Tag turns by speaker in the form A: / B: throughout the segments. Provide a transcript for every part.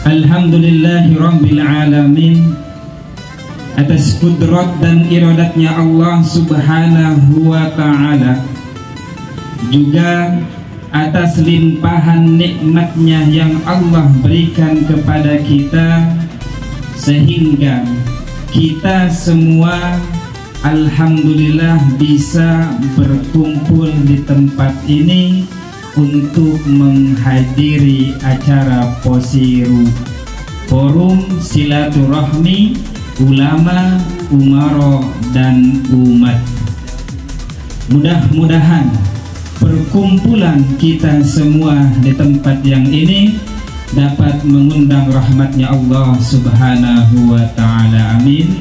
A: Alhamdulillahirabbil alamin, atas kudrat dan iradatnya Allah Subhanahu wa ta'ala, juga atas limpahan nikmatnya yang Allah berikan kepada kita, sehingga kita semua alhamdulillah bisa berkumpul di tempat ini untuk menghadiri acara POSIRU, Forum Silaturahmi Ulama, Umaro, dan Umat. Mudah-mudahan perkumpulan kita semua di tempat yang ini dapat mengundang rahmatnya Allah Subhanahu wa ta'ala, amin.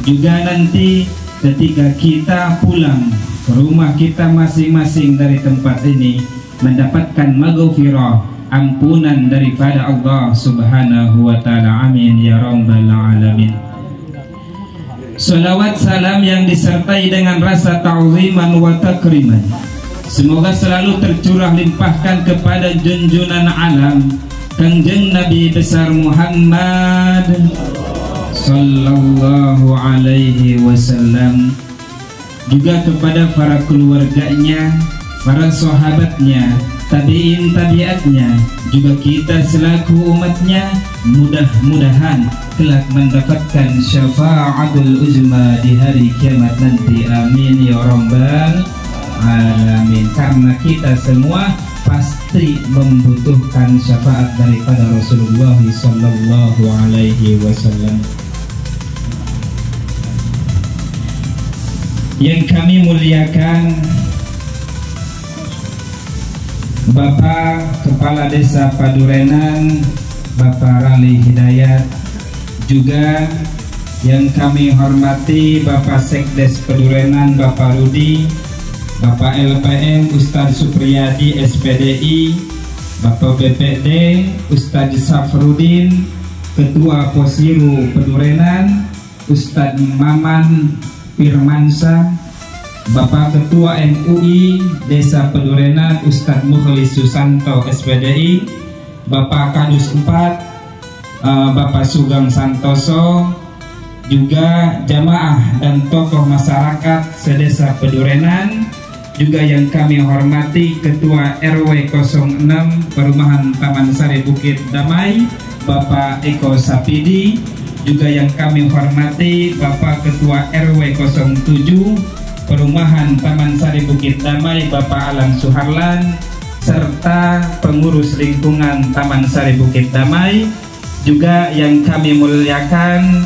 A: Juga nanti ketika kita pulang ke rumah kita masing-masing dari tempat ini, mendapatkan maghfirah, ampunan daripada Allah Subhanahu wa ta'ala, amin ya rabbal alamin. Salawat salam yang disertai dengan rasa ta'ziman wa takriman semoga selalu tercurah limpahkan kepada junjunan alam Kangjeng Nabi besar Muhammad sallallahu alaihi wasallam, juga kepada para keluarganya, para sahabatnya, tabi'in tabi'atnya, juga kita selaku umatnya. Mudah-mudahan kelak mendapatkan syafa'atul uzma di hari kiamat nanti, amin ya rabbal alamin. Karena kita semua pasti membutuhkan syafaat daripada Rasulullah sallallahu alaihi wasallam. Yang kami muliakan Bapak Kepala Desa Padurenan, Bapak Rali Hidayat, juga yang kami hormati Bapak Sekdes Padurenan, Bapak Rudi, Bapak LPM Ustadz Supriyadi SPDI, Bapak BPD Ustadz Safrudin, Ketua POSIRU Padurenan Ustadz Maman Firmansyah, Bapak Ketua MUI Desa Padurenan Ustadz Mukhlis Susanto SPDI, Bapak Kadus 4 Bapak Sugeng Santoso, juga jamaah dan tokoh masyarakat sedesa Padurenan, juga yang kami hormati Ketua RW 06 Perumahan Taman Sari Bukit Damai Bapak Eko Sapidi, juga yang kami hormati Bapak Ketua RW 07 Perumahan Taman Sari Bukit Damai Bapak Alan Suharlan, serta pengurus lingkungan Taman Sari Bukit Damai, juga yang kami muliakan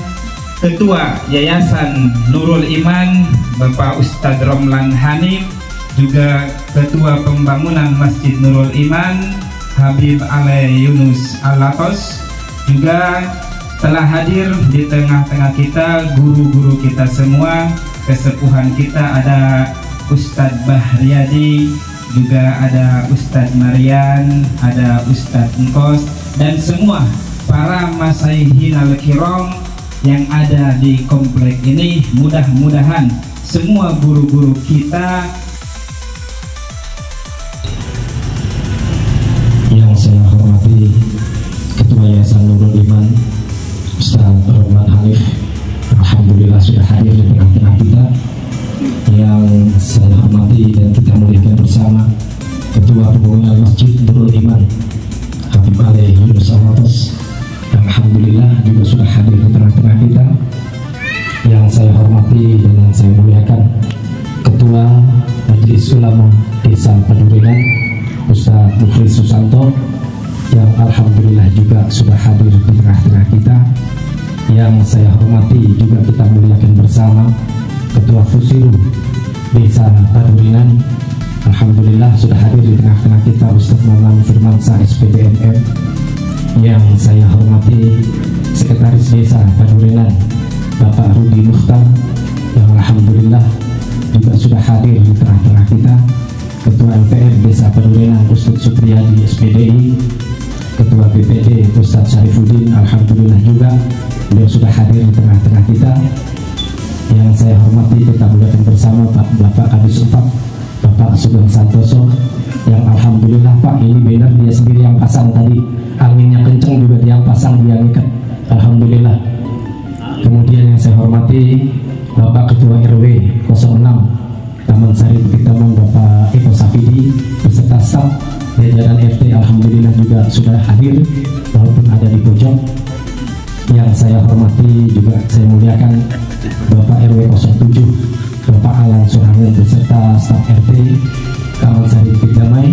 A: Ketua Yayasan Nurul Iman Bapak Ustadz Romlan Hanif, juga Ketua Pembangunan Masjid Nurul Iman Habib Ale Yunus Alatos, juga telah hadir di tengah-tengah kita guru-guru kita semua, kesepuhan kita, ada Ustadz Bahriyadi, juga ada Ustadz Marian, ada Ustadz Engkos, dan semua para masaihin al-kiram yang ada di komplek ini. Mudah-mudahan semua guru-guru kita
B: yang saya hormati Ketua Yayasan Nurul Iman Ustadz Romlan Hanif, alhamdulillah sudah hadir di tengah-tengah kita. Yang saya hormati dan kita muliakan bersama Ketua Pembangunan Masjid Nurul Iman Habib Ale Yunus Alatos, alhamdulillah juga sudah hadir di tengah-tengah kita. Yang saya hormati dan yang saya muliakan Ketua Majelis Ulama Desa Padurenan Ustadz Mukhlis Susanto, yang alhamdulillah juga sudah hadir di tengah-tengah kita. Yang saya hormati juga kita muliakan bersama Ketua POSIRU Desa Padurenan, alhamdulillah sudah hadir di tengah-tengah kita Ustadz Maman Firmansyah SPDMM. Yang saya hormati Sekretaris Desa Padurenan Bapak Rudi Mukhtar, yang alhamdulillah juga sudah hadir di tengah-tengah kita. Ketua LPM Desa Padurenan Ustadz Supriyadi SPDI, Ketua BPD Ustadz Syarifuddin, alhamdulillah juga beliau sudah hadir di tengah-tengah kita. Yang saya hormati kita muliakan bersama Bapak Kadus 4 Bapak Sugeng Santoso, yang alhamdulillah Pak, ini banner dia sendiri yang pasang tadi, anginnya kenceng juga dia Pak. Ketua RW 06 Taman Sari Bukit Damai Bapak Eko Safidi beserta staf jajaran RT alhamdulillah juga sudah hadir walaupun ada di pojok. Yang saya hormati juga saya muliakan Bapak RW 07 Bapak Alan Suhangen beserta staf RT Taman Sari Bukit Damai,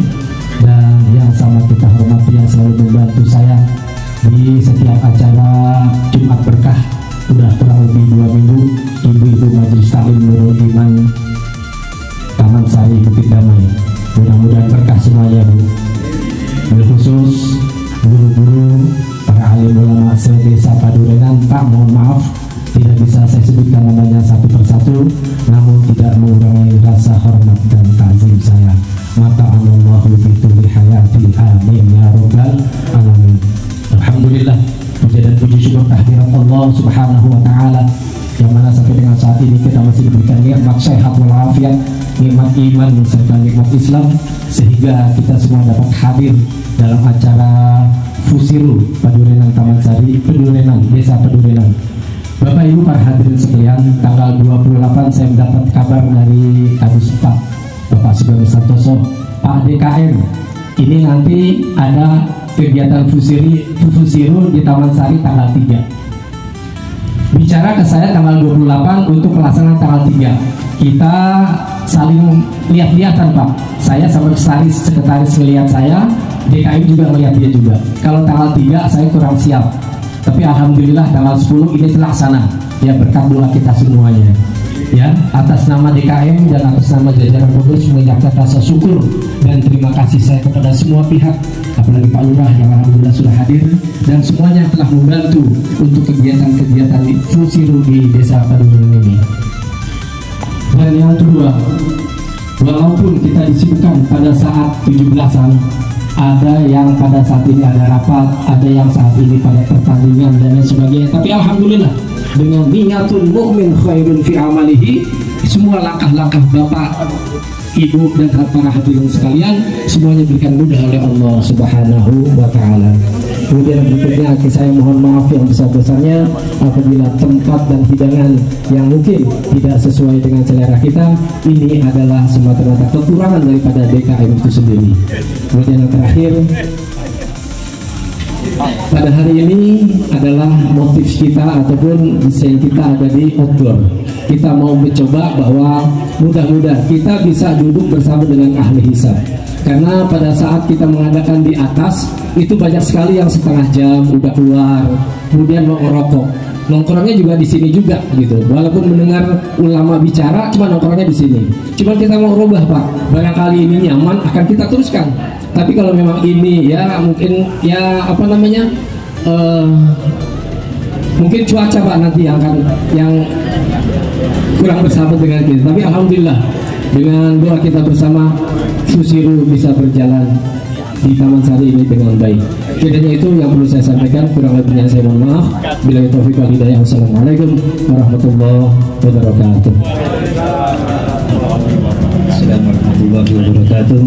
B: dan yang sama kita hormati yang selalu membantu saya di setiap acara Jumat Berkah udah kurang lebih 2 minggu, ibu-ibu Majelis Taklim Nurul Iman Taman Sari Bukit Damai. Mudah-mudahan berkah semuanya Bu. Khusus guru-guru, para alim ulama se-Desa Padurenan, Pak mohon maaf tidak bisa saya sebutkan namanya satu persatu, namun tidak mengurangi rasa hormat dan ta'zim saya. Mata Allah begitu li hayati, amin ya robbal alamin. Alhamdulillah, puji dan puji syukur kehadirat Allah Subhanahu wa taala yang mana sampai dengan saat ini kita masih diberikan nikmat sehat walafiat, nikmat iman serta nikmat Islam, sehingga kita semua dapat hadir dalam acara Fusiru Padurenan Taman Sari, Padurenan, Desa Padurenan. Bapak Ibu para hadirin sekalian, tanggal 28 saya mendapat kabar dari Kadus 4 Bapak Sugeng Santoso, Pak DKM, ini nanti ada kegiatan Fusiru di Taman Sari tanggal 3. Bicara ke saya tanggal 28 untuk pelaksanaan tanggal 3. Kita saling lihat-lihatan Pak. Saya sama sekretaris melihat saya, DKM juga melihat dia juga. Kalau tanggal 3 saya kurang siap. Tapi alhamdulillah tanggal 10 ini terlaksana. Ya berkat doa kita semuanya. Ya, atas nama DKM dan atas nama jajaran pengurus mengucapkan rasa syukur dan terima kasih saya kepada semua pihak, apalagi Pak Lurah yang alhamdulillah sudah hadir dan semuanya telah membantu untuk kegiatan-kegiatan di Fusiru di Desa Padurenan ini. Dan yang kedua, walaupun kita disibukkan pada saat 17-an, ada yang pada saat ini ada rapat, ada yang saat ini pada pertandingan dan lain sebagainya, tapi alhamdulillah dengan niatul mu'min khairun fi amalihi, semua langkah-langkah Bapak, Ibu dan para hadirin sekalian semuanya diberikan mudah oleh Allah Subhanahu wa taala. Kemudian berikutnya saya mohon maaf yang besar-besarnya apabila tempat dan hidangan yang mungkin tidak sesuai dengan selera kita, ini adalah semata-mata kekurangan daripada DKM itu sendiri. Kemudian yang terakhir, pada hari ini adalah motif kita ataupun desain kita ada di outdoor. Kita mau mencoba bahwa mudah-mudahan kita bisa duduk bersama dengan ahli hisab. Karena pada saat kita mengadakan di atas itu banyak sekali yang setengah jam udah keluar, kemudian mau ngerokok. Nongkrongnya juga di sini juga gitu. Walaupun mendengar ulama bicara, cuma nongkrongnya di sini. Cuma kita mau rubah Pak. Barangkali ini nyaman akan kita teruskan. Tapi kalau memang ini ya mungkin ya apa namanya mungkin cuaca Pak nanti yang kurang bersahabat dengan kita. Tapi alhamdulillah dengan doa kita bersama Fusiru bisa berjalan di Taman Sari ini dengan baik. Kiranya itu yang perlu saya sampaikan, kurang lebihnya saya mohon maaf. Bila taufiq wal hidayah. Wassalamualaikum warahmatullahi wabarakatuh. Assalamualaikum warahmatullahi wabarakatuh.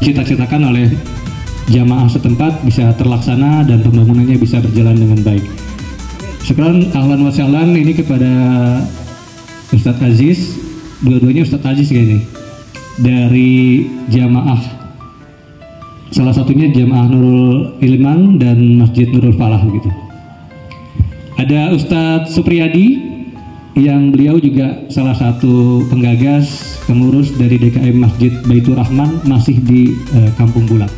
C: Cita-citakan oleh jamaah setempat bisa terlaksana dan pembangunannya bisa berjalan dengan baik. Sekarang ahlan wa sahlan ini kepada Ustadz Aziz, dua-duanya Ustadz Aziz ini dari jamaah, salah satunya jamaah Nurul Ilman dan Masjid Nurul Falah gitu. Ada Ustadz Supriyadi yang beliau juga salah satu penggagas pengurus dari DKM Masjid Baitur Rahman, masih di Kampung Bulak.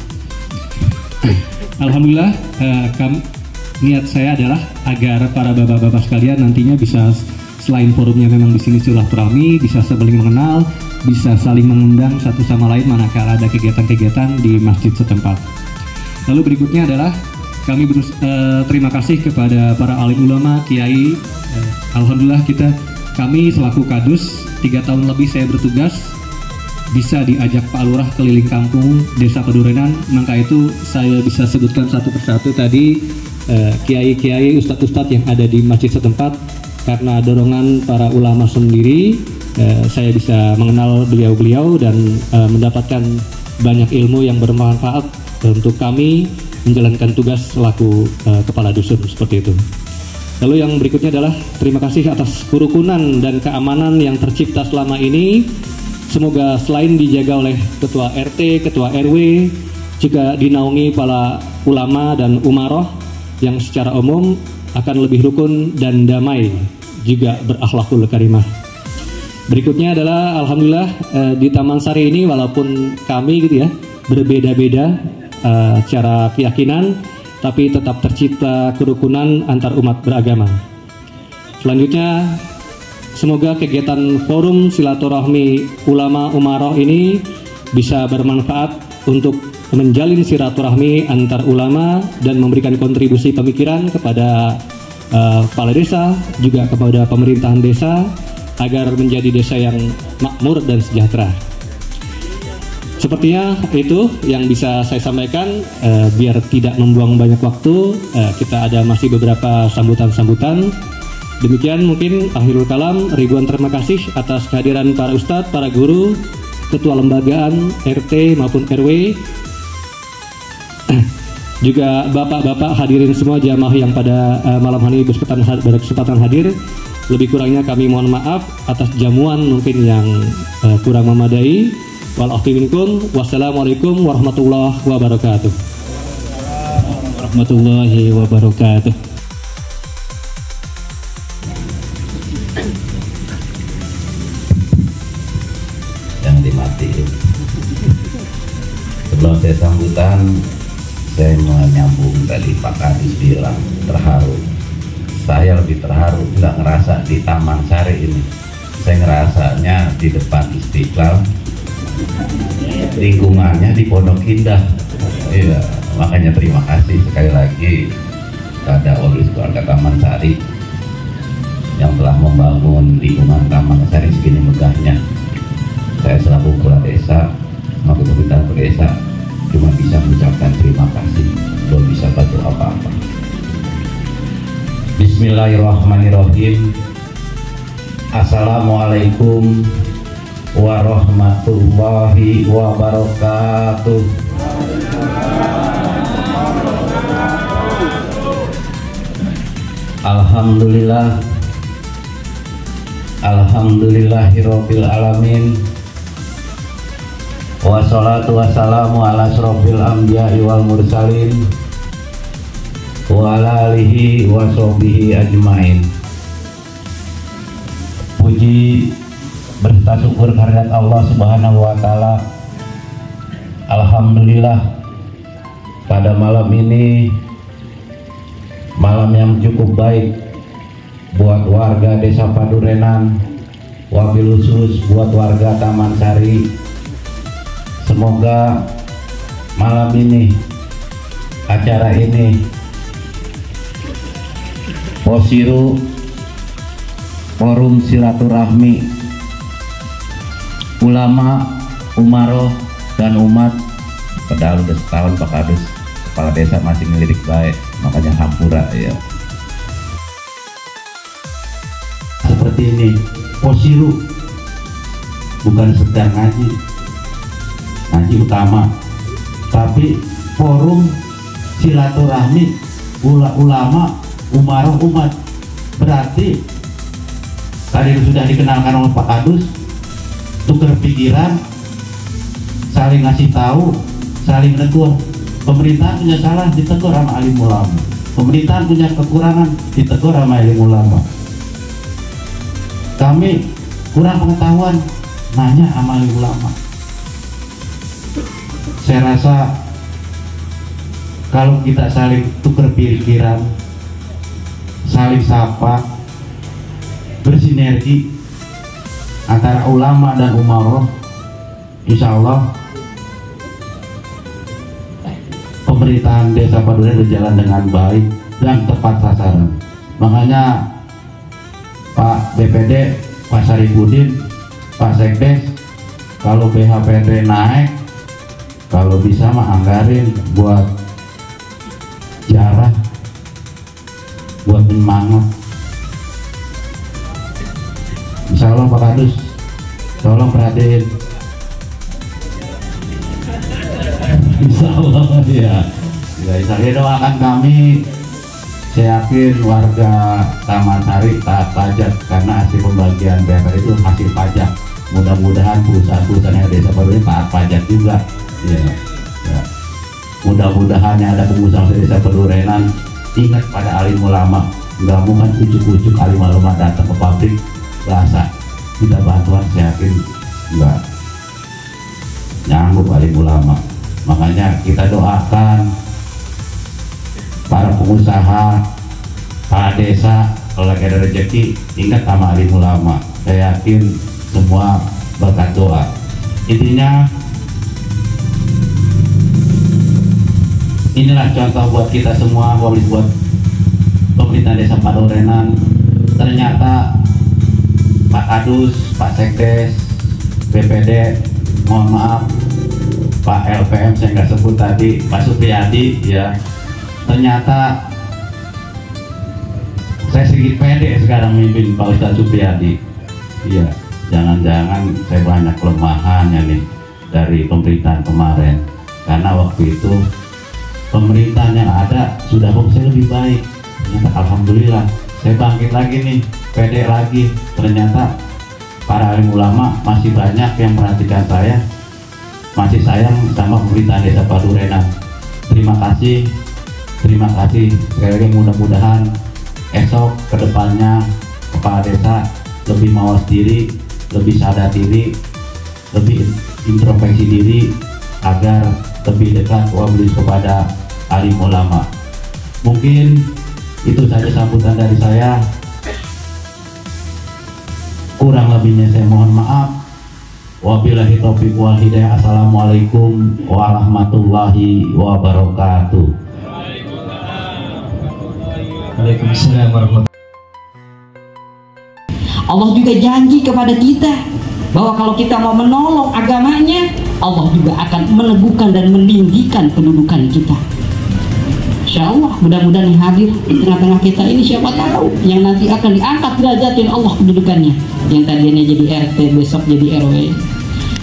C: Alhamdulillah niat saya adalah agar para bapak-bapak sekalian nantinya bisa selain forumnya memang di sini silaturahmi, bisa saling mengenal, bisa saling mengundang satu sama lain manakala ada kegiatan-kegiatan di masjid setempat. Lalu berikutnya adalah kami terima kasih kepada para alim ulama, kiai. Alhamdulillah kami selaku kadus 3 tahun lebih saya bertugas, bisa diajak Pak Lurah keliling kampung Desa Padurenan. Maka itu saya bisa sebutkan satu persatu tadi kiai-kiai, ustadz-ustadz yang ada di masjid setempat. Karena dorongan para ulama sendiri, saya bisa mengenal beliau-beliau dan mendapatkan banyak ilmu yang bermanfaat untuk kami menjalankan tugas selaku kepala dusun seperti itu. Lalu yang berikutnya adalah terima kasih atas kerukunan dan keamanan yang tercipta selama ini. Semoga selain dijaga oleh Ketua RT, Ketua RW, juga dinaungi para ulama dan umaroh yang secara umum akan lebih rukun dan damai, juga berakhlakul karimah. Berikutnya adalah alhamdulillah di Taman Sari ini walaupun kami gitu ya berbeda-beda secara keyakinan, tapi tetap tercipta kerukunan antar umat beragama. Selanjutnya, semoga kegiatan forum silaturahmi ulama umaroh ini bisa bermanfaat untuk menjalin silaturahmi antar ulama dan memberikan kontribusi pemikiran kepada kepala desa, juga kepada pemerintahan desa, agar menjadi desa yang makmur dan sejahtera. Sepertinya itu yang bisa saya sampaikan, biar tidak membuang banyak waktu. Kita ada masih beberapa sambutan-sambutan. Demikian mungkin akhirul kalam. Ribuan terima kasih atas kehadiran para ustadz, para guru, ketua lembagaan RT maupun RW, juga bapak-bapak hadirin semua jamaah yang pada malam hari berkesempatan hadir. Lebih kurangnya kami mohon maaf atas jamuan mungkin yang kurang memadai. Wassalamualaikum warahmatullahi wabarakatuh. Warahmatullahi wabarakatuh.
D: Yang dimatiin. Sebelum saya sambutan, saya menyambung tadi Pak Kadis bilang terharu. Saya lebih terharu nggak ngerasa di Taman Sari ini. Saya ngerasanya di depan Istiqlal, lingkungannya di Pondok Indah. Iya, makanya terima kasih sekali lagi kepada Wabil Keluarga Taman Sari yang telah membangun lingkungan Taman Sari segini megahnya. Saya selaku kepala desa, maupun pemerintahan desa, cuma bisa mengucapkan terima kasih, belum bisa bantu apa-apa. Bismillahirrahmanirrahim. Assalamualaikum warahmatullahi wabarakatuh. Alhamdulillah, alhamdulillahirabbil alamin. Wassalatu wassalamu ala asrofil anbiya'i wal mursalin wa ala alihi wa sahbihi ajmain. Puji berserta syukur kehadirat Allah Subhanahu wa taala. Alhamdulillah, pada malam ini malam yang cukup baik buat warga Desa Padurenan, wabil khusus buat warga Taman Sari. Semoga malam ini, acara ini, Posiru Forum Silaturahmi Ulama, Umaroh, dan Umat. Padahal udah setahun Pak Kadus kepala desa masih ngelirik baik, makanya hampura ya. Seperti ini, Posiru bukan sekedar ngaji utama, tapi forum silaturahmi ulama, umaroh, umat. Berarti tadi sudah dikenalkan oleh Pak Kadus, tukar pikiran, saling ngasih tahu, saling menegur. Pemerintahan punya salah, ditegur sama alim ulama. Pemerintahan punya kekurangan, ditegur sama alim ulama. Kami kurang pengetahuan, nanya sama alim ulama. Saya rasa kalau kita saling tukar pikiran, saling sapa, bersinergi antara ulama dan umaroh, insya Allah pemerintahan Desa Padurenan berjalan dengan baik dan tepat sasaran. Makanya Pak BPD, Pak Sarifudin, Pak Sekdes, kalau BHPD naik, kalau bisa mah anggarin buat jarah, buat penyemangat. Insya Allah Pak Kadus, tolong perhatiin. Insya Allah ya. Insya Allah doakan kami Saya yakin warga Taman Sari taat pajak karena hasil pembagian BPR itu hasil pajak. Mudah-mudahan perusahaan-perusahaan yang desa baru ini taat pajak juga. Ya. Mudah-mudahan yang ada pengusaha desa Pedurenan ingat pada alim ulama. Nggak mungkin ujuk-ujuk alim ulama datang ke pabrik rasa tidak bantuan, saya yakin nggak nyanggup alim ulama. Makanya kita doakan para pengusaha, para desa, kalau lagi ada rezeki ingat sama alim ulama. Saya yakin semua berkat doa. Intinya inilah contoh buat kita semua, buat pemerintah desa Pedurenan. Ternyata Pak Kadus, Pak Sekdes, BPD, mohon maaf, Pak LPM saya nggak sebut tadi, Pak Supriyadi, ya. Ternyata saya sedikit pede sekarang memimpin Pak Ustadz Supriyadi. Iya, jangan-jangan saya banyak kelemahannya nih dari pemerintahan kemarin. Karena waktu itu pemerintahan yang ada sudah saya lebih baik. Ternyata alhamdulillah saya bangkit lagi nih, pede lagi. Ternyata para alim ulama masih banyak yang perhatikan saya, masih sayang sama pemerintahan desa Pedurenan. Terima kasih. Terima kasih sekali lagi, mudah-mudahan esok kedepannya kepala desa lebih mawas diri, lebih sadar diri, lebih introspeksi diri agar lebih dekat wabilis kepada alim ulama. Mungkin itu saja sambutan dari saya. Kurang lebihnya saya mohon maaf. Wabillahi taufiq wal hidayah. Assalamualaikum warahmatullahi wabarakatuh.
A: Waalaikumsalam warahmatullahi.
E: Allah juga janji kepada kita bahwa kalau kita mau menolong agamanya, Allah juga akan meneguhkan dan meninggikan kedudukan kita. Insya Allah, mudah-mudahan yang hadir di tengah-tengah kita ini siapa tahu yang nanti akan diangkat derajatnya Allah kedudukannya. Yang tadinya jadi RT besok jadi RW,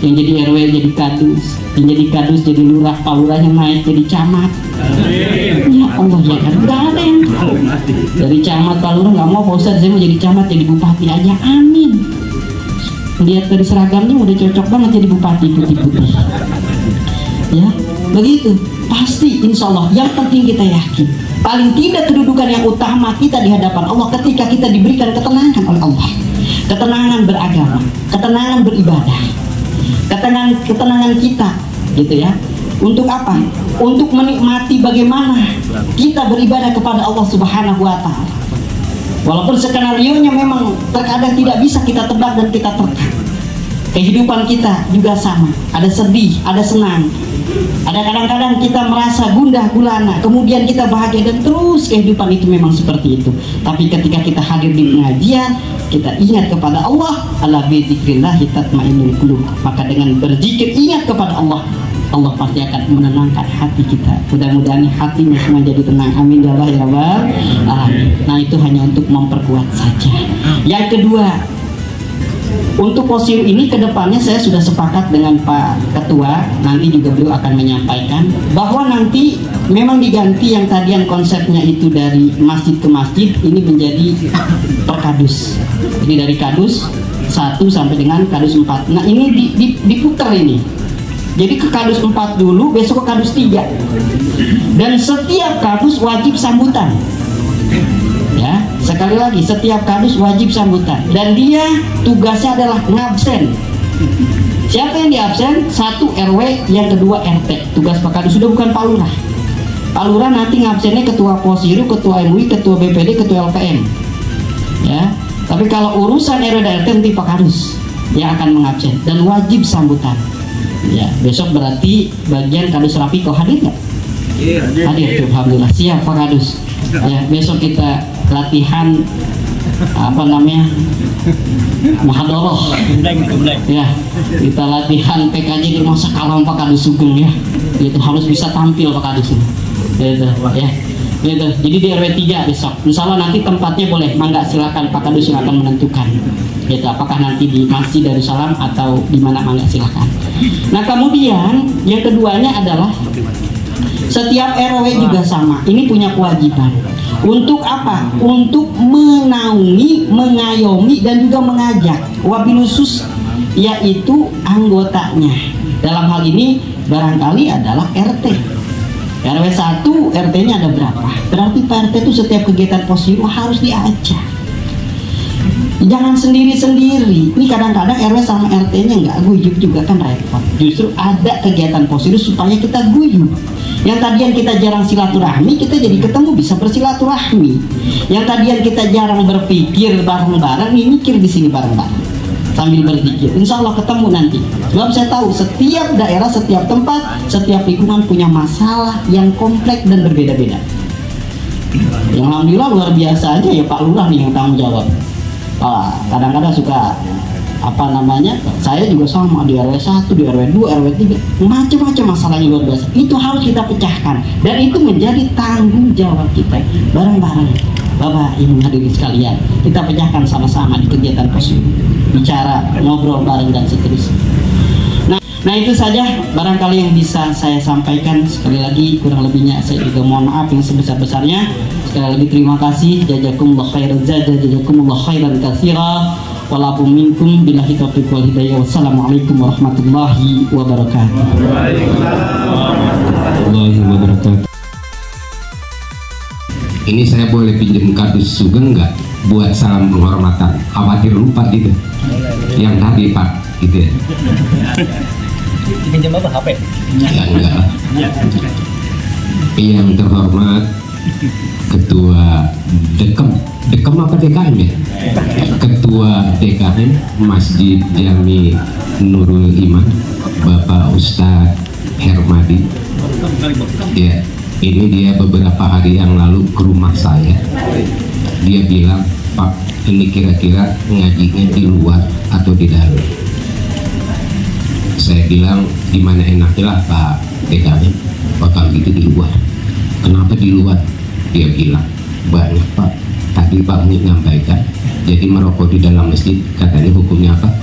E: yang jadi RW jadi kadus, yang jadi kadus jadi lurah, Pak Lurahnya naik jadi camat. Ya Allah, ya kan udah ada yang tahu. Dari camat Pak Lurah nggak mau, Pak Ustadz saya mau jadi camat, jadi bupati aja, amin. Lihat dari seragamnya udah cocok banget jadi bupati putih-putih. Ya begitu, pasti insya Allah. Yang penting kita yakin, paling tidak kedudukan yang utama kita di hadapan Allah ketika kita diberikan ketenangan oleh Allah, ketenangan beragama, ketenangan beribadah, ketenangan kita, gitu ya. Untuk apa? Untuk menikmati bagaimana kita beribadah kepada Allah Subhanahu wa Ta'ala. Walaupun skenarionya memang terkadang tidak bisa kita tebak dan kita terka. Kehidupan kita juga sama, ada sedih, ada senang, ada kadang-kadang kita merasa gundah gulana, kemudian kita bahagia, dan terus kehidupan itu memang seperti itu. Tapi ketika kita hadir di pengajian, kita ingat kepada Allah, ala bidzikrillah tatmainnul qulub. Maka dengan berzikir ingat kepada Allah, Allah pasti akan menenangkan hati kita. Mudah-mudahan hatinya semua jadi tenang. Amin ya Allah ya Rabbal alamin. Nah itu hanya untuk memperkuat saja. Yang kedua, untuk posisi ini kedepannya saya sudah sepakat dengan Pak Ketua, nanti juga beliau akan menyampaikan bahwa nanti memang diganti yang tadian konsepnya itu dari masjid ke masjid, ini menjadi per kadus. Ini dari kadus 1 sampai dengan kadus 4. Nah ini diputar ini. Jadi ke kadus 4 dulu, besok ke kadus 3. Dan setiap kadus wajib sambutan. Ya, sekali lagi setiap kadus wajib sambutan. Dan dia tugasnya adalah ngabsen. Siapa yang diabsen? 1 RW, yang kedua RT. Tugas Pak Kadus sudah bukan Pak Lurah. Pak Lurah nanti ngabsennya ketua Posiru, ketua MUI, ketua BPD, ketua LPM. Ya, tapi kalau urusan RW dan RT nanti Pak Kadus yang akan mengabsen dan wajib sambutan. Ya, besok berarti bagian Kadus Rapiko hadir nggak? Hadir tuh, alhamdulillah. Siap Pak Kadus. Ya, besok kita latihan apa namanya, Mahadoroh. Ya, kita latihan PKJ di masa kalam Pak Kadus Sugeng ya. Itu harus bisa tampil Pak Kadus. Gitu ya. Gitu. Jadi di RW 3 besok. Insya Allah nanti tempatnya boleh, mangga silakan Pak Kadus yang akan menentukan. Gitu. Apakah nanti di Masjid Darussalam atau di mana, mangga silakan. Nah kemudian yang keduanya adalah Setiap RW juga sama. Ini punya kewajiban. Untuk apa? Untuk menaungi, mengayomi, dan juga mengajak. Wabil khusus yaitu anggotanya. Dalam hal ini barangkali adalah RT. RW 1, RT-nya ada berapa? Berarti Pak RT itu setiap kegiatan posyandu harus diajak. Jangan sendiri-sendiri. Ini kadang-kadang RW sama RT-nya nggak guyup juga kan repot. Justru ada kegiatan posyandu supaya kita guyup. Yang tadian kita jarang silaturahmi, kita jadi ketemu bisa bersilaturahmi. Yang tadian kita jarang berpikir bareng-bareng, nih mikir di sini bareng-bareng sambil berpikir. Insya Allah ketemu nanti. Sebab saya tahu setiap daerah, setiap tempat, setiap lingkungan punya masalah yang kompleks dan berbeda-beda. Yang alhamdulillah luar biasa aja ya Pak Lurah nih yang tanggung jawab. Kadang-kadang suka saya juga sama di RW 1, di RW 2, RW 3 macam-macam masalahnya luar biasa. Itu harus kita pecahkan dan itu menjadi tanggung jawab kita bareng-bareng. Bapak Ibu hadirin sekalian, kita pecahkan sama-sama di kegiatan posyandu, bicara, ngobrol bareng dan seterusnya. Nah itu saja barangkali yang bisa saya sampaikan. Sekali lagi kurang lebihnya saya juga mohon maaf yang sebesar-besarnya. Sekali lagi terima kasih. Jazakumullah khairan jazakumullah khairan katsira. Walaupun minkum billahi taufiq wal hidayah. Wassalamualaikum warahmatullahi wabarakatuh.
B: Warahmatullahi wabarakatuh. Ini saya boleh pinjam kardus juga enggak buat salam penghormatan? Khawatir lupa gitu. Yang tadi Pak gitu ya.
C: Pinjam apa HP?
B: Ya enggak lah. Yang terhormat Ketua Dekem apa DKM ya? Ketua DKM Masjid Jami Nurul Iman, Bapak Ustadz Hermadi. Ya, ini dia beberapa hari yang lalu ke rumah saya. Dia bilang, Pak, ini kira-kira ngajinya di luar atau di dalam? Saya bilang, di mana enaknya lah Pak DKM, bakal gitu di luar. Kenapa di luar? Dia bilang, banyak Pak. Tadi Pak menyampaikan, jadi merokok di dalam masjid katanya hukumnya apa?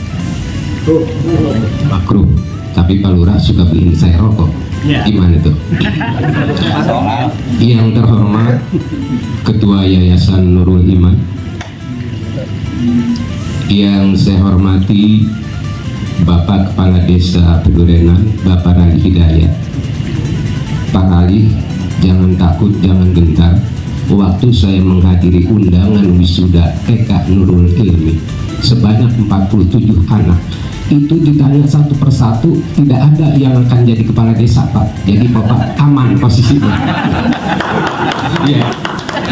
B: Makruh. Tapi Pak Lurah suka beliin saya rokok. Gimana tuh? Yang terhormat Ketua Yayasan Nurul Iman, yang saya hormati Bapak Kepala Desa Pedurenan, Bapak Rali Hidayat. Pak Rali, jangan takut, jangan gentar. Waktu saya menghadiri undangan wisuda TK Nurul Ilmi sebanyak 47 anak, itu ditanya satu persatu, tidak ada yang akan jadi kepala desa Pak. Jadi Bapak aman posisinya. Iya,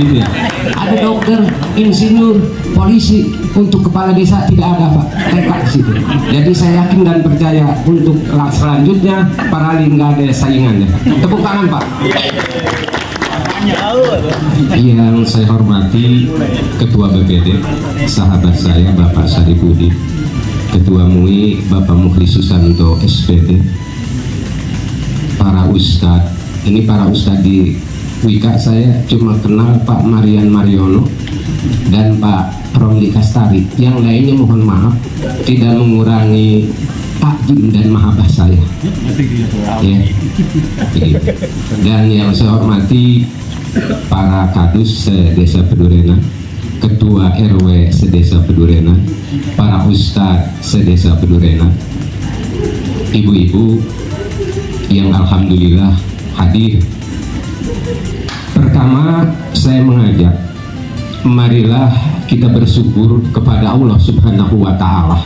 B: gitu ya. Ada dokter, insinyur, polisi, untuk kepala desa tidak ada Pak. TK di situ. Jadi saya yakin dan percaya untuk selanjutnya para Ali nggak ada saingannya. Tepuk tangan Pak. Yang saya hormati Ketua BPD, sahabat saya Bapak Saripudi, Ketua MUI Bapak Mukhlis Susanto SPD, para ustadz. Ini para ustadz di Wika saya cuma kenal Pak Marian Mariono dan Pak Romli Kastari. Yang lainnya mohon maaf tidak mengurangi takjim dan mahabbah saya. Ya. Dan yang saya hormati para kadus sedesa Pedurenan, Ketua RW sedesa Pedurenan, para ustadz sedesa Pedurenan, ibu-ibu yang alhamdulillah hadir. Pertama saya mengajak, marilah kita bersyukur kepada Allah Subhanahu wa Ta'ala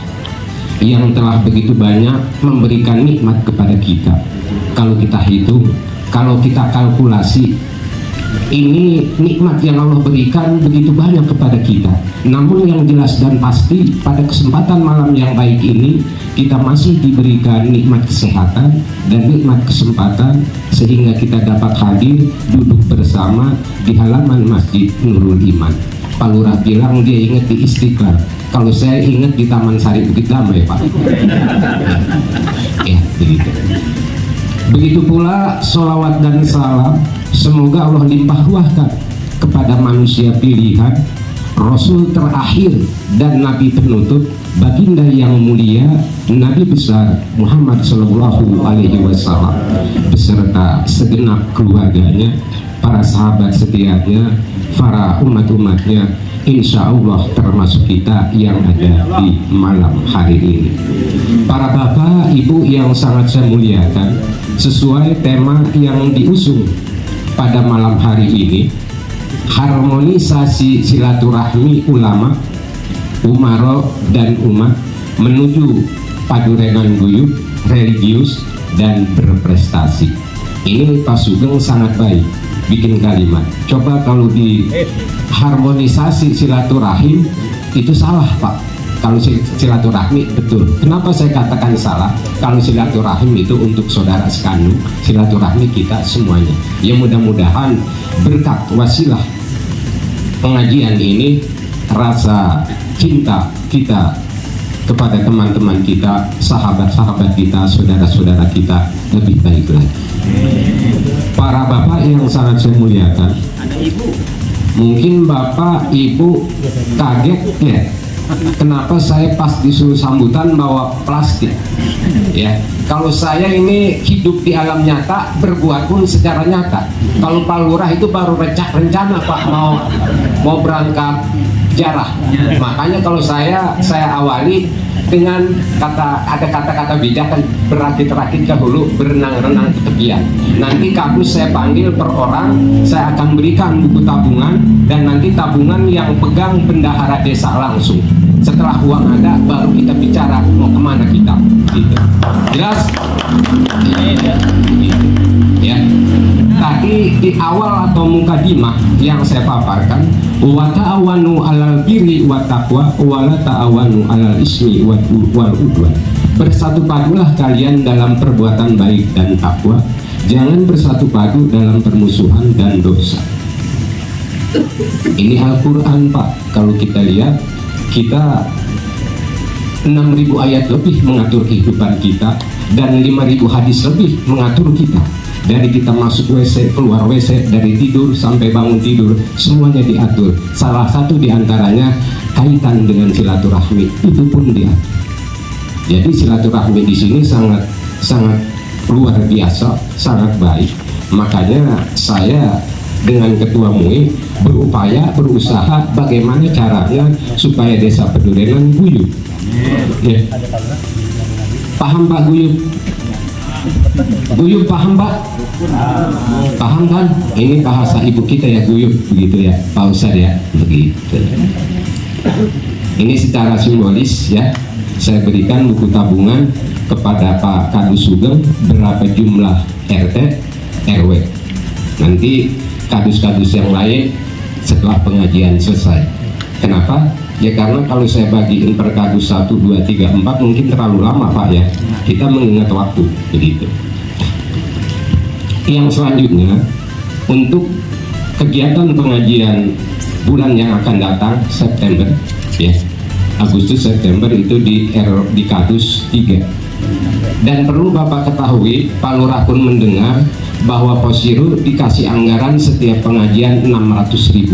B: yang telah begitu banyak memberikan nikmat kepada kita. Kalau kita hitung, kalau kita kalkulasi, ini nikmat yang Allah berikan begitu banyak kepada kita. Namun yang jelas dan pasti pada kesempatan malam yang baik ini kita masih diberikan nikmat kesehatan dan nikmat kesempatan sehingga kita dapat hadir duduk bersama di halaman Masjid Nurul Iman. Pak Lurah bilang dia ingat di Istiqlal. Kalau saya ingat di Taman Sari Bukit Damai Pak. Ya begitu. Begitu pula sholawat dan salam semoga Allah limpah ruahkan kepada manusia pilihan Rasul terakhir dan Nabi penutup, baginda yang mulia Nabi besar Muhammad Sallallahu Alaihi Wasallam beserta segenap keluarganya, para sahabat setianya, para umat-umatnya, insya Allah termasuk kita yang ada di malam hari ini. Para bapak ibu yang sangat saya muliakan, sesuai tema yang diusung pada malam hari ini, harmonisasi silaturahmi ulama, umaro dan umat menuju padurenan guyub, religius dan berprestasi. Ini Pak Sugeng sangat baik bikin kalimat. Coba kalau di harmonisasi silaturahim itu salah Pak. Kalau silaturahmi betul. Kenapa saya katakan salah? Kalau silaturahim itu untuk saudara sekandung, silaturahmi kita semuanya. Ya mudah-mudahan berkat wasilah pengajian ini, rasa cinta kita kepada teman-teman kita, sahabat-sahabat kita, saudara-saudara kita lebih baik lagi. Para bapak yang sangat saya muliakan, mungkin bapak ibu kaget ya, kenapa saya pas disuruh sambutan bawa plastik ya. Kalau saya ini hidup di alam nyata, berbuat pun secara nyata. Kalau Pak Lurah itu baru rencana Pak mau berangkat jarah. Makanya kalau saya awali dengan ada kata-kata bijak kan, berakit-rakit dahulu, berenang-renang ke tepian. Nanti kampus saya panggil per orang, saya akan berikan buku tabungan, dan nanti tabungan yang pegang bendahara desa langsung. Setelah uang ada, baru kita bicara mau kemana kita. Gitu. Jelas? Ya. Tadi di awal atau mukadimah yang saya paparkan, wa ta'awanu 'alal birri wat taqwa wa la ta'awanu 'alal ismi wal udwan. Bersatu padulah kalian dalam perbuatan baik dan takwa, jangan bersatu padu dalam permusuhan dan dosa. Ini Al-Quran Pak. Kalau kita lihat, kita 6.000 ayat lebih mengatur kehidupan kita, dan 5.000 hadis lebih mengatur kita. Dari kita masuk WC, keluar WC, dari tidur sampai bangun tidur, semuanya diatur. Salah satu diantaranya kaitan dengan silaturahmi, itu pun diatur. Jadi silaturahmi di sini sangat luar biasa, sangat baik. Makanya saya dengan Ketua MUI berusaha bagaimana caranya supaya Desa Pedurenan guyub. Ya. Paham Pak guyub? Guyub paham Pak? Paham kan? Ini bahasa ibu kita ya, guyub, begitu ya Pak Ustadz ya, begitu. Ini secara simbolis ya, saya berikan buku tabungan kepada Pak Kadus Sugeng, berapa jumlah RT RW. Nanti kadus-kadus yang lain setelah pengajian selesai. Kenapa? Ya karena kalau saya bagiin per kadus 1, 2, 3, 4 mungkin terlalu lama Pak ya. Kita mengingat waktu begitu. Yang selanjutnya, untuk kegiatan pengajian bulan yang akan datang September ya, Agustus September itu di kadus 3. Dan perlu Bapak ketahui, Pak Lurah pun mendengar bahwa Posirur dikasih anggaran setiap pengajian Rp600.000.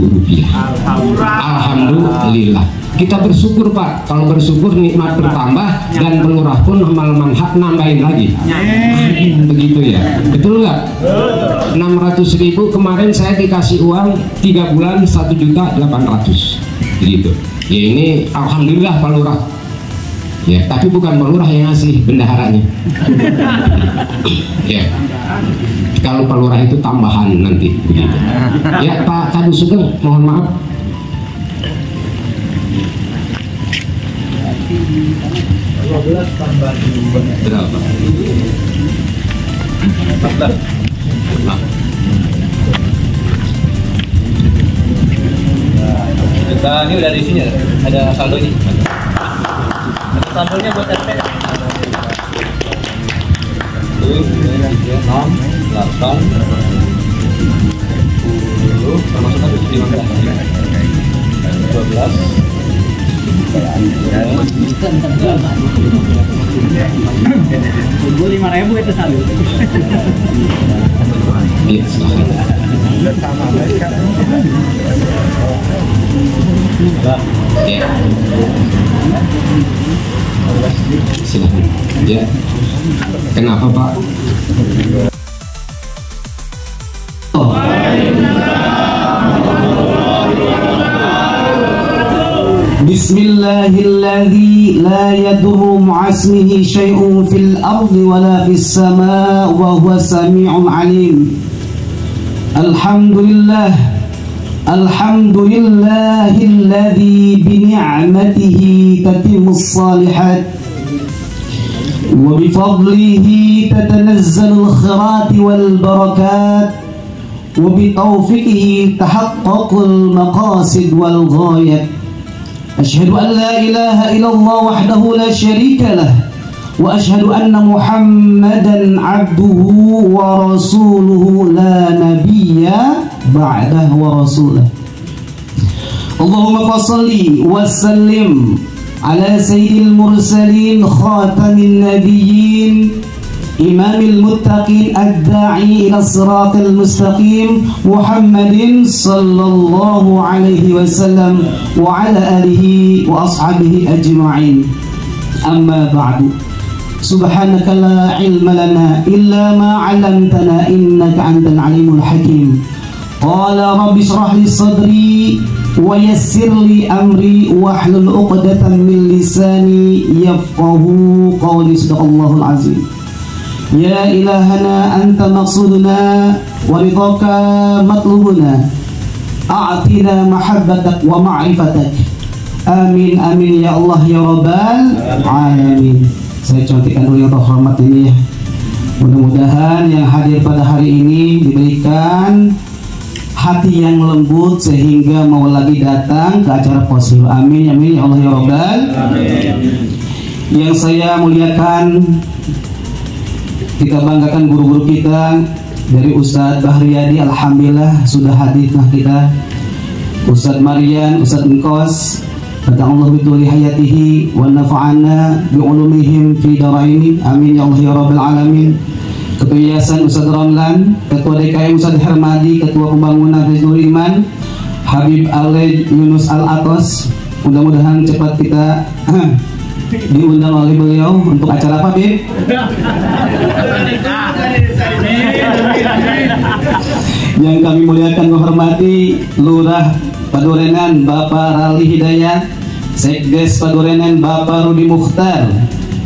B: Alhamdulillah. Kita bersyukur Pak. Kalau bersyukur nikmat bertambah, dan Lurah pun amal manhak nambahin lagi. Begitu ya. Betul nggak? 600.000 kemarin saya dikasih uang 3 bulan 1.800.000. Begitu. Ya ini alhamdulillah Pak Lurah. Ya, tapi bukan Pak Lurah yang ngasih, bendaharanya. Ya. Kalau Pak Lurah itu tambahan nanti begitu. Ya Pak Kadus Sugeng, mohon maaf. Berapa?
C: 14. Ini udah di sini ada saldonya. Saldonya buat RT. 6, 8, 10, termasuk tadi 15, 12.
E: Gue 5.000 itu saldo.
B: Iya, silahkan. Ya. Silakan. Ya. Kenapa Pak?
F: Bismillahilladzi la yadurru ma'asmihi syai'un fil ardi wala fis sama' wa huwa sami'un alim. Alhamdulillahilladzi bi ni'matihi tatimmus shalihat wa bi fadlihi tatanazzalu al-khairat wal barakat wa bi tawfiqihi tahaqqaqul maqasid wal ghayat. أشهد أن لا إله إلا الله وحده لا شريك له وأشهد أن محمدا عبده ورسوله لا نبي بعده ورسوله. اللهم فصل وسلم على سيد المرسلين خاتم النبيين إمام المتقين الداعي إلى الصراط المستقيم محمد صلى الله عليه وسلم وعلى آله وأصحابه أجمعين. أما بعد سبحانك لا علم لنا إلا ما علمتنا إنك أنت العليم الحكيم. قال رب اشرح لي صدري ويسر لي أمري واحلل عقدة من لساني يفقه قولي. صدق الله العظيم. Ya ilahana anta maqsuduna wa ridhaka matlubuna a'tina mahabbatak wa ma'rifatak. Amin amin ya Allah ya rabbal alamin. Saya contohkan dulu yang terhormat ini ya. Mudah-mudahan yang hadir pada hari ini diberikan hati yang lembut sehingga mau lagi datang ke acara positif. Amin amin ya Allah ya rabbal alamin. Yang saya muliakan, kita banggakan guru-guru kita dari Ustadz Bahriyadi, alhamdulillah sudah hadir kita. Ustadz Marian, Ustadz Engkos, kata Allah bituli hayatihi wa nafa'ana bi'ulumihim fi daraini. Amin ya Allah ya rabbal alamin. Ketua Yayasan Ustadz Ramlan, Ketua DKM Ustadz Hermadi, Ketua Pembangunan Rizul Iman Habib Ale Yunus Al-Atos. Mudah-mudahan cepat kita diundang oleh beliau untuk acara apa, Bib? Yang kami muliakan menghormati Lurah Padurenan Bapak Rali Hidayat, Sekdes Padurenan Bapak Rudi Mukhtar,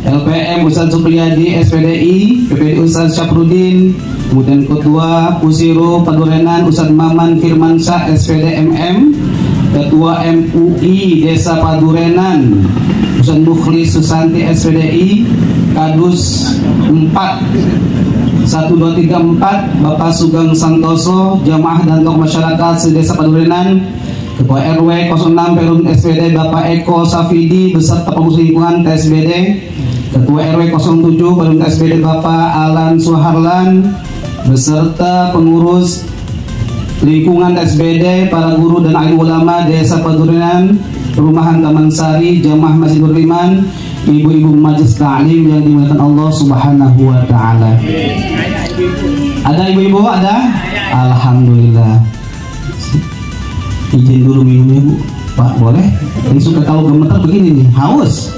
F: LPM Ustadz Supriyadi SPDI, PPD Ustadz Syafruddin, kemudian Ketua Pusiro Padurenan Ustadz Maman Firmansyah SPDMM, Ketua MUI Desa Padurenan Ustadz Mukhlis Susanti SPDI, Kadus 4 1234 Bapak Sugeng Santoso, Jamaah dan Tokoh Masyarakat Sedesa Padurenan, Ketua RW 06 Perum SPD Bapak Eko Safidi beserta pengurus lingkungan TSBD, Ketua RW 07 Perum TSBD Bapak Alan Suharlan beserta pengurus lingkungan TSBD, para guru dan alim ulama Desa Padurenan, Perumahan Taman Sari, Jamaah Masjidul Iman, ibu-ibu majelis ta'lim yang dimuliakan Allah Subhanahu wa taala. Ada ibu-ibu? Ada? Alhamdulillah. Izin dulu minumnya, Bu. Pak, boleh? Ini suka kalau gemetar begini nih, haus.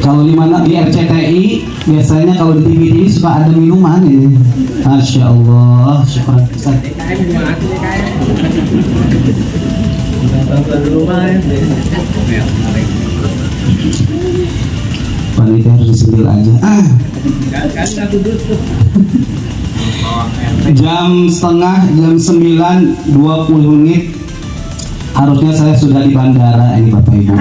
F: Kalau di mana di RCTI biasanya kalau di TV suka ada minuman ini. Masya Allah, syukur. Panitia harus disembil aja. Jam 9:20 harusnya saya sudah di bandara ini Bapak Ibu.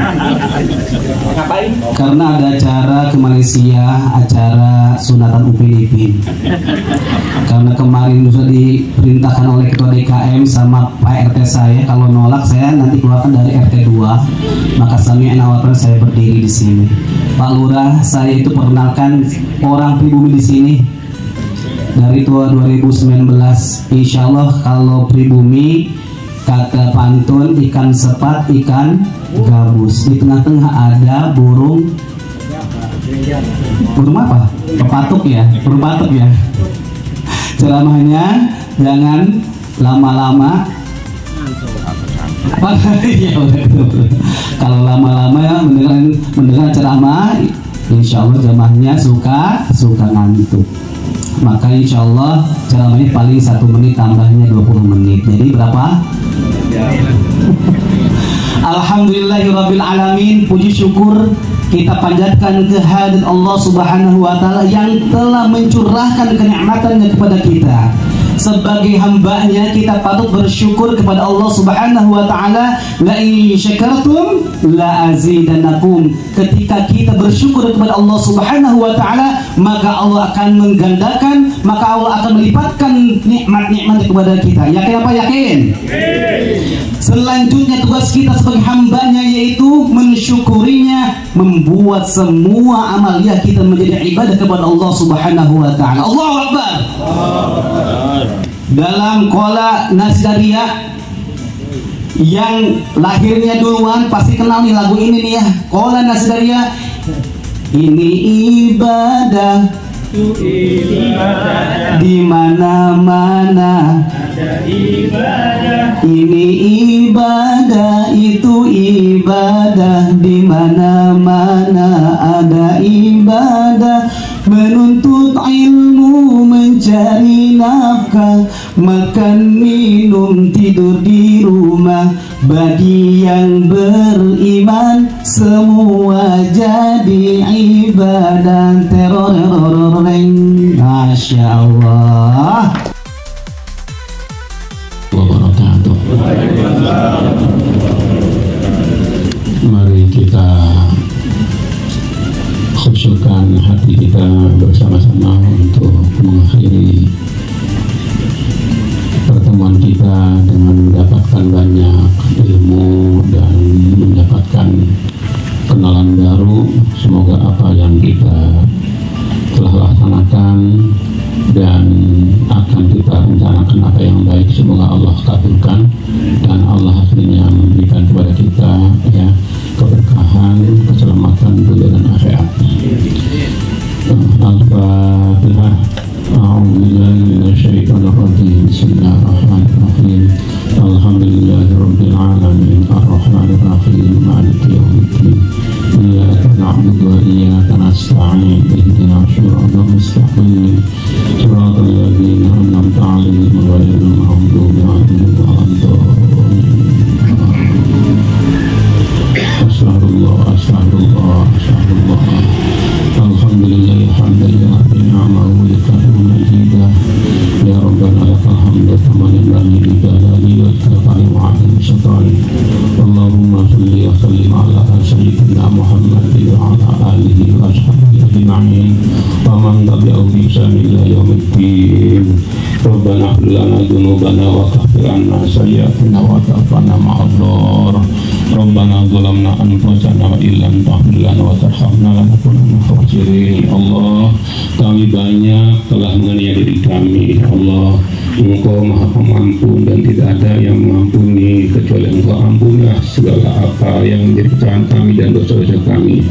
F: Karena ada acara ke Malaysia, acara sunatan Upin Ipin. Karena kemarin sudah diperintahkan oleh Ketua DKM sama Pak RT saya, kalau nolak saya nanti keluarkan dari RT 2. Maka sami awalnya saya berdiri di sini. Pak Lurah, saya itu perkenalkan orang pribumi di sini dari tua 2019. Insya Allah kalau pribumi kata pantun ikan sepat, ikan gabus. Di tengah-tengah ada burung apa? Pepatuk ya, burung batuk ya. Ceramahnya jangan lama-lama. Ya, kalau lama-lama ya mendengar ceramah, insya Allah jamaahnya suka ngantuk. Maka insya Allah ceramahnya paling 1 menit, tambahnya 20 menit. Jadi berapa? Alhamdulillahirabbil alamin. Puji syukur kita panjatkan kehadirat Allah Subhanahu wa taala yang telah mencurahkan kenikmatannya kepada kita. Sebagai hambanya kita patut bersyukur kepada Allah Subhanahu wa taala. La in syakartum la azidannakum. Ketika kita bersyukur kepada Allah Subhanahu wa taala, maka Allah akan menggandakan, maka Allah akan melipatkan nikmat-nikmat kepada kita. Yakin apa? Yakin? Selanjutnya tugas kita sebagai hambanya yaitu mensyukurinya, membuat semua amalia kita menjadi ibadah kepada Allah Subhanahu wa taala. Allahu Akbar. Dalam Qola Nasdariyah yang lahirnya duluan pasti kenal nih lagu ini nih ya. Qola Nasdariyah, ini ibadah di mana-mana ada ibadah. Ini ibadah, itu ibadah, di mana-mana ada ibadah. Menuntut ilmu, mencari nafkah, makan minum, tidur di rumah. Bagi yang beriman semua jadi ibadah. Teror. Masya Allah.
B: Wabarakatuh. Mari kita khusyukkan hati kita bersama-sama untuk mengakhiri pertemuan kita dengan mendapatkan banyak ilmu dan mendapatkan kenalan baru. Semoga apa yang kita telah laksanakan dan akan kita rencanakan apa yang baik, semoga Allah kabulkan dan Allah akhirnya memberikan kepada kita ya keberkahan, keselamatan dunia dan akhirat. Al-Fatihah. A'udzubillahi minasyaitonir rajim. Bismillahirrahmanirrahim. Alhamdulillahirabbil alamin. Arrahmanir rahim. Maliki yaumiddin. Iyyaka na'budu wa iyyaka nasta'in. Ihdinas siratal mustaqim. Siratal ladzina an'amta 'alaihim ghairil maghdubi 'alaihim waladdallin. Astagfirullah. Alhamdulillah hamdan lillahi ni'amahu wa lillahi majidah. Ya Rabbana lakal hamdu kama yanbaghi li jalali wajhika wa 'azimi sultanik. Allahumma shalli wa sallim ala sayyidina Muhammadin wa ala alihi wa sahbihi ajma'in wa man tabi'ahum bi ihsan ila yaumiddin. Rabbana ighfir lana dzunubana wa kaffir 'anna sayyi'atina wa tawaffana ma'al-abrar. Rabbana zalamna anfusana wa illam taghfir lana wa tarhamna lanakunanna minal khasirin. Allah, kami banyak telah menganiaya diri kami. Allah, Engkau Maha Pengampun dan tidak ada yang mengampuni kecuali Engkau. Ampunilah segala apa yang menjadi kesalahan kami dan dosa-dosa kami.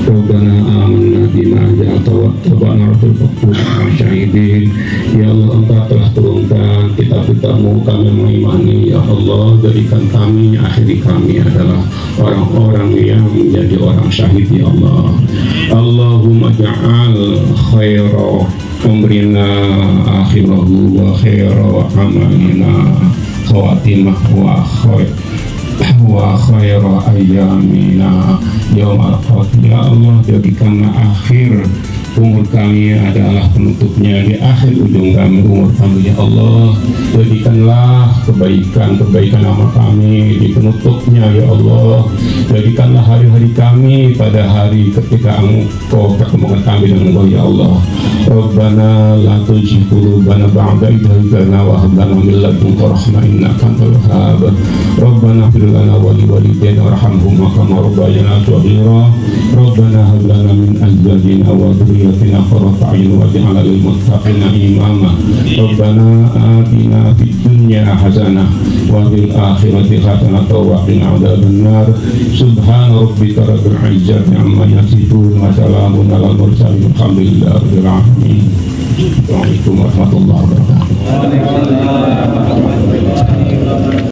B: Rabbana amanna bima anzalta wa tabana rasul fakuna syahidin. Ya Allah, Engkau telah turunkan kitab-kitab-Mu, kami mengimani. Ya Allah, jadikan kami, akhiri kami adalah orang-orang yang menjadi orang syahid. Ya Allah, Allahumma ja'al khaira umrina akhirahu wa khaira amalina khawatimah wa khaira ayyamina yaumal qiyamah. Ya Allah, jadikanlah akhir umur kami adalah penutupnya, di akhir ujung kami umur kami. Ya Allah, jadikanlah kebaikan amal kami di penutupnya. Ya Allah, jadikanlah hari-hari kami pada hari ketika Engkau pertemukan kami dengan Engkau. Ya Allah, Rabbana la tuzigh qulubana ba'da idh hadaytana wa hab lana min ladunka rahmah innaka antal wahhab. Rabbana ighfir lana wa li walidayna warhamhuma kama rabbayana shaghira. Rabbana hab lana min azwajina wa dhurriyyatina qurrata a'yun waj'alna lil muttaqina imama. Rabbana atina fid dunya hasanah wa fil akhirati hasanah wa qina adzabannar. Subhana rabbika rabbil izzati amma yasifun wa salamun alal mursalin walhamdulillahi rabbil alamin. Waalaikumsalam warahmatullahi wabarakatuh.